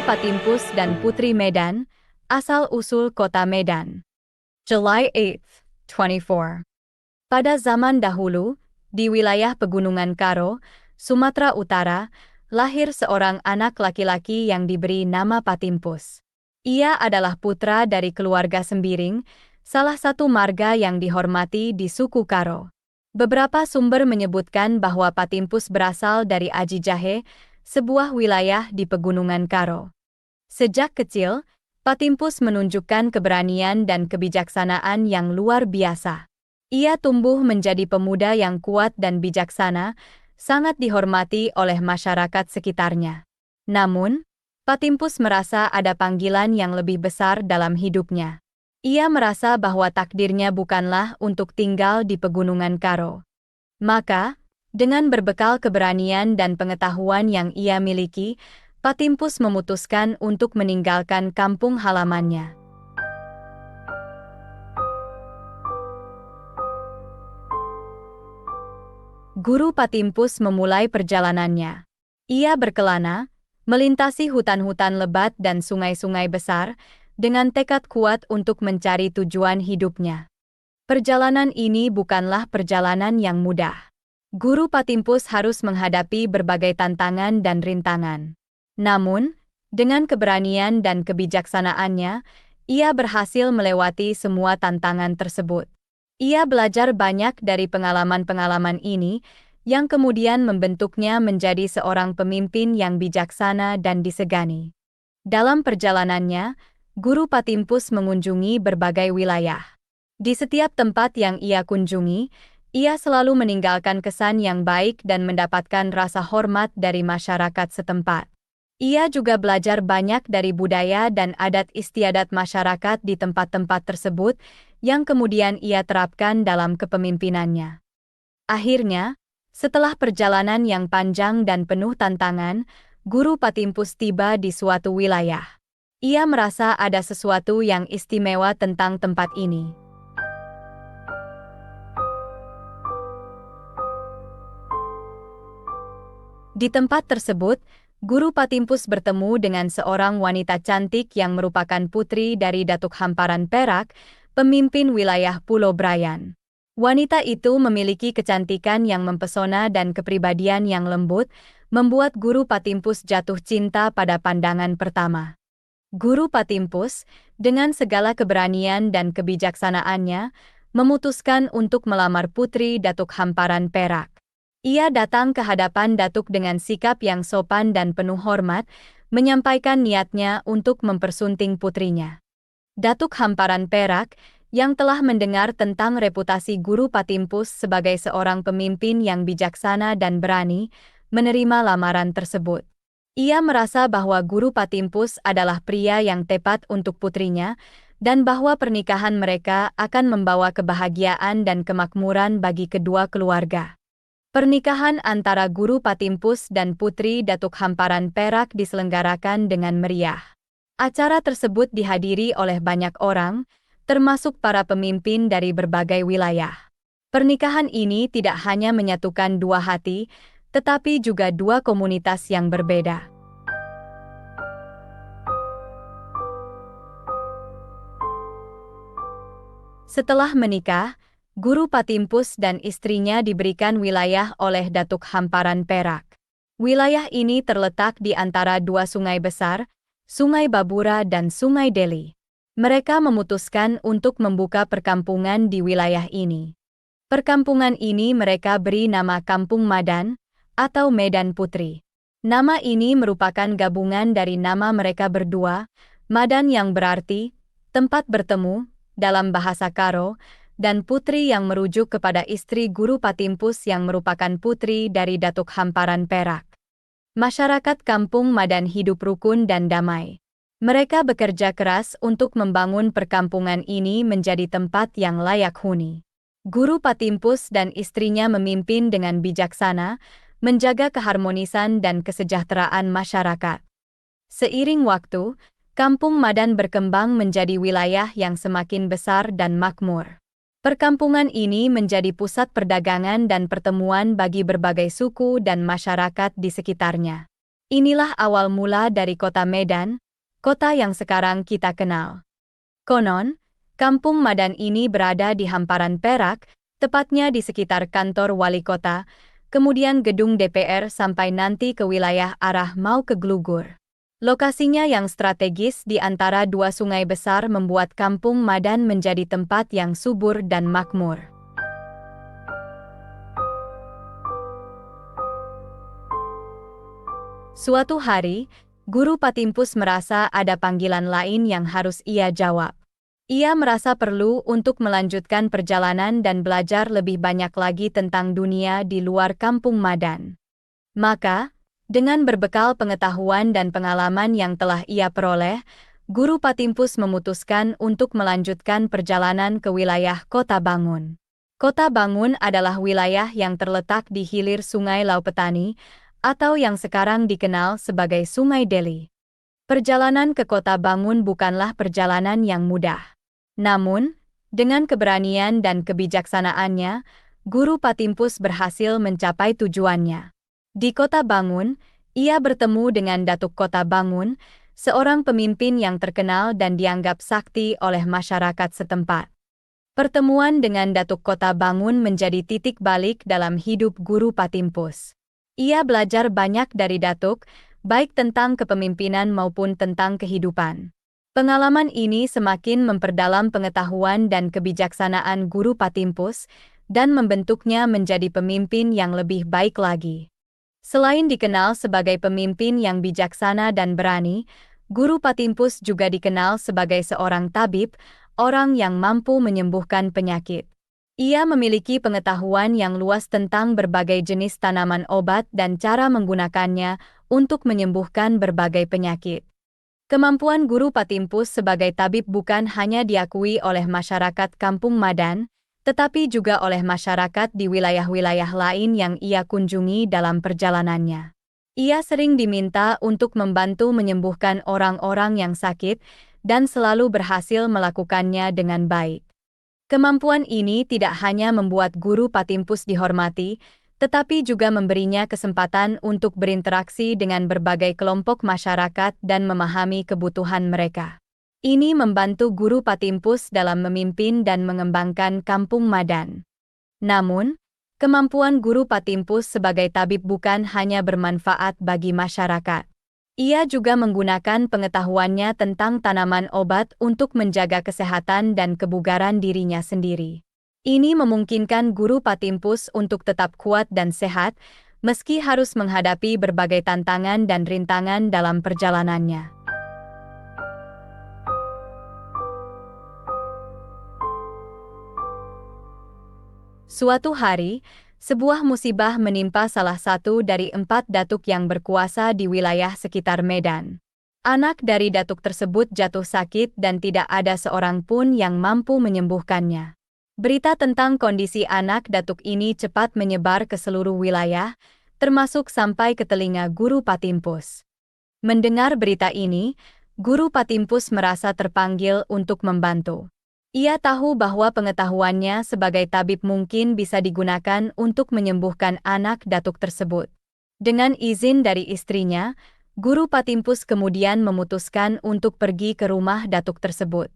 Patimpus dan Putri Medan, asal-usul kota Medan. July 8, 24. Pada zaman dahulu, di wilayah Pegunungan Karo, Sumatera Utara, lahir seorang anak laki-laki yang diberi nama Patimpus. Ia adalah putra dari keluarga Sembiring, salah satu marga yang dihormati di suku Karo. Beberapa sumber menyebutkan bahwa Patimpus berasal dari Aji Jahe, sebuah wilayah di Pegunungan Karo. Sejak kecil, Patimpus menunjukkan keberanian dan kebijaksanaan yang luar biasa. Ia tumbuh menjadi pemuda yang kuat dan bijaksana, sangat dihormati oleh masyarakat sekitarnya. Namun, Patimpus merasa ada panggilan yang lebih besar dalam hidupnya. Ia merasa bahwa takdirnya bukanlah untuk tinggal di Pegunungan Karo. Maka, dengan berbekal keberanian dan pengetahuan yang ia miliki, Patimpus memutuskan untuk meninggalkan kampung halamannya. Guru Patimpus memulai perjalanannya. Ia berkelana, melintasi hutan-hutan lebat dan sungai-sungai besar, dengan tekad kuat untuk mencari tujuan hidupnya. Perjalanan ini bukanlah perjalanan yang mudah. Guru Patimpus harus menghadapi berbagai tantangan dan rintangan. Namun, dengan keberanian dan kebijaksanaannya, ia berhasil melewati semua tantangan tersebut. Ia belajar banyak dari pengalaman-pengalaman ini, yang kemudian membentuknya menjadi seorang pemimpin yang bijaksana dan disegani. Dalam perjalanannya, Guru Patimpus mengunjungi berbagai wilayah. Di setiap tempat yang ia kunjungi, ia selalu meninggalkan kesan yang baik dan mendapatkan rasa hormat dari masyarakat setempat. Ia juga belajar banyak dari budaya dan adat istiadat masyarakat di tempat-tempat tersebut, yang kemudian ia terapkan dalam kepemimpinannya. Akhirnya, setelah perjalanan yang panjang dan penuh tantangan, Guru Patimpus tiba di suatu wilayah. Ia merasa ada sesuatu yang istimewa tentang tempat ini. Di tempat tersebut, Guru Patimpus bertemu dengan seorang wanita cantik yang merupakan putri dari Datuk Hamparan Perak, pemimpin wilayah Pulau Brayan. Wanita itu memiliki kecantikan yang mempesona dan kepribadian yang lembut, membuat Guru Patimpus jatuh cinta pada pandangan pertama. Guru Patimpus, dengan segala keberanian dan kebijaksanaannya, memutuskan untuk melamar putri Datuk Hamparan Perak. Ia datang ke hadapan Datuk dengan sikap yang sopan dan penuh hormat, menyampaikan niatnya untuk mempersunting putrinya. Datuk Hamparan Perak, yang telah mendengar tentang reputasi Guru Patimpus sebagai seorang pemimpin yang bijaksana dan berani, menerima lamaran tersebut. Ia merasa bahwa Guru Patimpus adalah pria yang tepat untuk putrinya, dan bahwa pernikahan mereka akan membawa kebahagiaan dan kemakmuran bagi kedua keluarga. Pernikahan antara Guru Patimpus dan Putri Datuk Hamparan Perak diselenggarakan dengan meriah. Acara tersebut dihadiri oleh banyak orang, termasuk para pemimpin dari berbagai wilayah. Pernikahan ini tidak hanya menyatukan dua hati, tetapi juga dua komunitas yang berbeda. Setelah menikah, Guru Patimpus dan istrinya diberikan wilayah oleh Datuk Hamparan Perak. Wilayah ini terletak di antara dua sungai besar, Sungai Babura dan Sungai Deli. Mereka memutuskan untuk membuka perkampungan di wilayah ini. Perkampungan ini mereka beri nama Kampung Madan, atau Medan Putri. Nama ini merupakan gabungan dari nama mereka berdua, Madan yang berarti tempat bertemu dalam bahasa Karo, dan Putri yang merujuk kepada istri Guru Patimpus yang merupakan putri dari Datuk Hamparan Perak. Masyarakat Kampung Madan hidup rukun dan damai. Mereka bekerja keras untuk membangun perkampungan ini menjadi tempat yang layak huni. Guru Patimpus dan istrinya memimpin dengan bijaksana, menjaga keharmonisan dan kesejahteraan masyarakat. Seiring waktu, Kampung Madan berkembang menjadi wilayah yang semakin besar dan makmur. Perkampungan ini menjadi pusat perdagangan dan pertemuan bagi berbagai suku dan masyarakat di sekitarnya. Inilah awal mula dari kota Medan, kota yang sekarang kita kenal. Konon, Kampung Madan ini berada di hamparan Perak, tepatnya di sekitar kantor wali kota, kemudian gedung DPR sampai nanti ke wilayah arah mau ke Glugur. Lokasinya yang strategis di antara dua sungai besar membuat Kampung Madan menjadi tempat yang subur dan makmur. Suatu hari, Guru Patimpus merasa ada panggilan lain yang harus ia jawab. Ia merasa perlu untuk melanjutkan perjalanan dan belajar lebih banyak lagi tentang dunia di luar Kampung Madan. Maka, dengan berbekal pengetahuan dan pengalaman yang telah ia peroleh, Guru Patimpus memutuskan untuk melanjutkan perjalanan ke wilayah Kota Bangun. Kota Bangun adalah wilayah yang terletak di hilir Sungai Laupetani, atau yang sekarang dikenal sebagai Sungai Deli. Perjalanan ke Kota Bangun bukanlah perjalanan yang mudah. Namun, dengan keberanian dan kebijaksanaannya, Guru Patimpus berhasil mencapai tujuannya. Di Kota Bangun, ia bertemu dengan Datuk Kota Bangun, seorang pemimpin yang terkenal dan dianggap sakti oleh masyarakat setempat. Pertemuan dengan Datuk Kota Bangun menjadi titik balik dalam hidup Guru Patimpus. Ia belajar banyak dari Datuk, baik tentang kepemimpinan maupun tentang kehidupan. Pengalaman ini semakin memperdalam pengetahuan dan kebijaksanaan Guru Patimpus dan membentuknya menjadi pemimpin yang lebih baik lagi. Selain dikenal sebagai pemimpin yang bijaksana dan berani, Guru Patimpus juga dikenal sebagai seorang tabib, orang yang mampu menyembuhkan penyakit. Ia memiliki pengetahuan yang luas tentang berbagai jenis tanaman obat dan cara menggunakannya untuk menyembuhkan berbagai penyakit. Kemampuan Guru Patimpus sebagai tabib bukan hanya diakui oleh masyarakat Kampung Madan, tetapi juga oleh masyarakat di wilayah-wilayah lain yang ia kunjungi dalam perjalanannya. Ia sering diminta untuk membantu menyembuhkan orang-orang yang sakit dan selalu berhasil melakukannya dengan baik. Kemampuan ini tidak hanya membuat Guru Patimpus dihormati, tetapi juga memberinya kesempatan untuk berinteraksi dengan berbagai kelompok masyarakat dan memahami kebutuhan mereka. Ini membantu Guru Patimpus dalam memimpin dan mengembangkan Kampung Madan. Namun, kemampuan Guru Patimpus sebagai tabib bukan hanya bermanfaat bagi masyarakat. Ia juga menggunakan pengetahuannya tentang tanaman obat untuk menjaga kesehatan dan kebugaran dirinya sendiri. Ini memungkinkan Guru Patimpus untuk tetap kuat dan sehat, meski harus menghadapi berbagai tantangan dan rintangan dalam perjalanannya. Suatu hari, sebuah musibah menimpa salah satu dari 4 datuk yang berkuasa di wilayah sekitar Medan. Anak dari datuk tersebut jatuh sakit dan tidak ada seorang pun yang mampu menyembuhkannya. Berita tentang kondisi anak datuk ini cepat menyebar ke seluruh wilayah, termasuk sampai ke telinga Guru Patimpus. Mendengar berita ini, Guru Patimpus merasa terpanggil untuk membantu. Ia tahu bahwa pengetahuannya sebagai tabib mungkin bisa digunakan untuk menyembuhkan anak datuk tersebut. Dengan izin dari istrinya, Guru Patimpus kemudian memutuskan untuk pergi ke rumah datuk tersebut.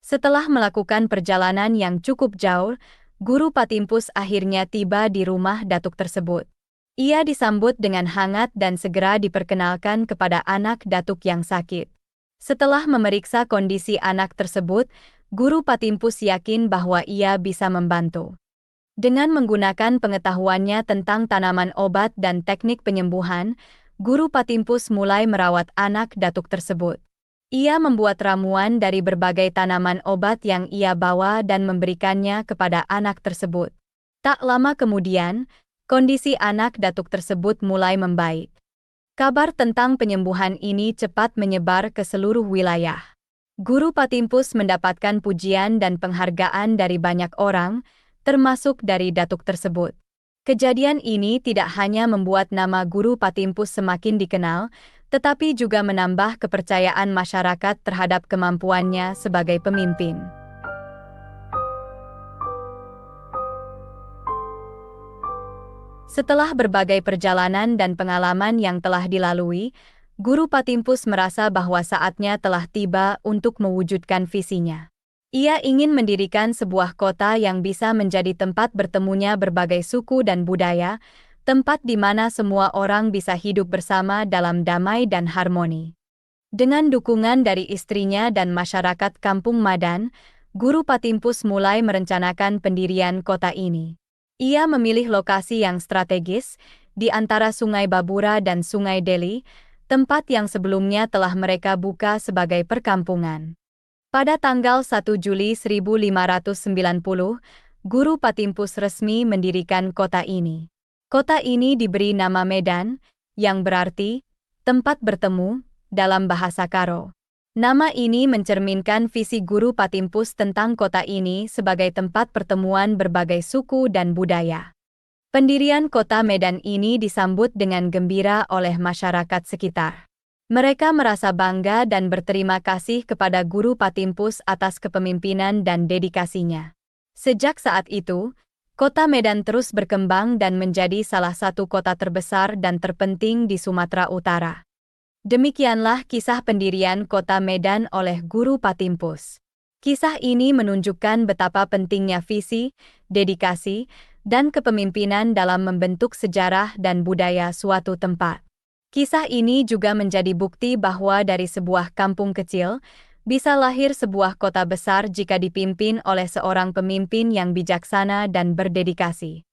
Setelah melakukan perjalanan yang cukup jauh, Guru Patimpus akhirnya tiba di rumah datuk tersebut. Ia disambut dengan hangat dan segera diperkenalkan kepada anak datuk yang sakit. Setelah memeriksa kondisi anak tersebut, Guru Patimpus yakin bahwa ia bisa membantu. Dengan menggunakan pengetahuannya tentang tanaman obat dan teknik penyembuhan, Guru Patimpus mulai merawat anak datuk tersebut. Ia membuat ramuan dari berbagai tanaman obat yang ia bawa dan memberikannya kepada anak tersebut. Tak lama kemudian, kondisi anak datuk tersebut mulai membaik. Kabar tentang penyembuhan ini cepat menyebar ke seluruh wilayah. Guru Patimpus mendapatkan pujian dan penghargaan dari banyak orang, termasuk dari datuk tersebut. Kejadian ini tidak hanya membuat nama Guru Patimpus semakin dikenal, tetapi juga menambah kepercayaan masyarakat terhadap kemampuannya sebagai pemimpin. Setelah berbagai perjalanan dan pengalaman yang telah dilalui, Guru Patimpus merasa bahwa saatnya telah tiba untuk mewujudkan visinya. Ia ingin mendirikan sebuah kota yang bisa menjadi tempat bertemunya berbagai suku dan budaya, tempat di mana semua orang bisa hidup bersama dalam damai dan harmoni. Dengan dukungan dari istrinya dan masyarakat Kampung Madan, Guru Patimpus mulai merencanakan pendirian kota ini. Ia memilih lokasi yang strategis, di antara Sungai Babura dan Sungai Deli, tempat yang sebelumnya telah mereka buka sebagai perkampungan. Pada tanggal 1 Juli 1590, Guru Patimpus resmi mendirikan kota ini. Kota ini diberi nama Medan, yang berarti tempat bertemu, dalam bahasa Karo. Nama ini mencerminkan visi Guru Patimpus tentang kota ini sebagai tempat pertemuan berbagai suku dan budaya. Pendirian kota Medan ini disambut dengan gembira oleh masyarakat sekitar. Mereka merasa bangga dan berterima kasih kepada Guru Patimpus atas kepemimpinan dan dedikasinya. Sejak saat itu, kota Medan terus berkembang dan menjadi salah satu kota terbesar dan terpenting di Sumatera Utara. Demikianlah kisah pendirian kota Medan oleh Guru Patimpus. Kisah ini menunjukkan betapa pentingnya visi, dedikasi, dan kepemimpinan dalam membentuk sejarah dan budaya suatu tempat. Kisah ini juga menjadi bukti bahwa dari sebuah kampung kecil, bisa lahir sebuah kota besar jika dipimpin oleh seorang pemimpin yang bijaksana dan berdedikasi.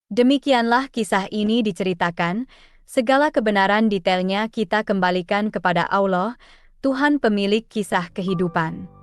Demikianlah kisah ini diceritakan. Segala kebenaran detailnya kita kembalikan kepada Allah, Tuhan pemilik kisah kehidupan.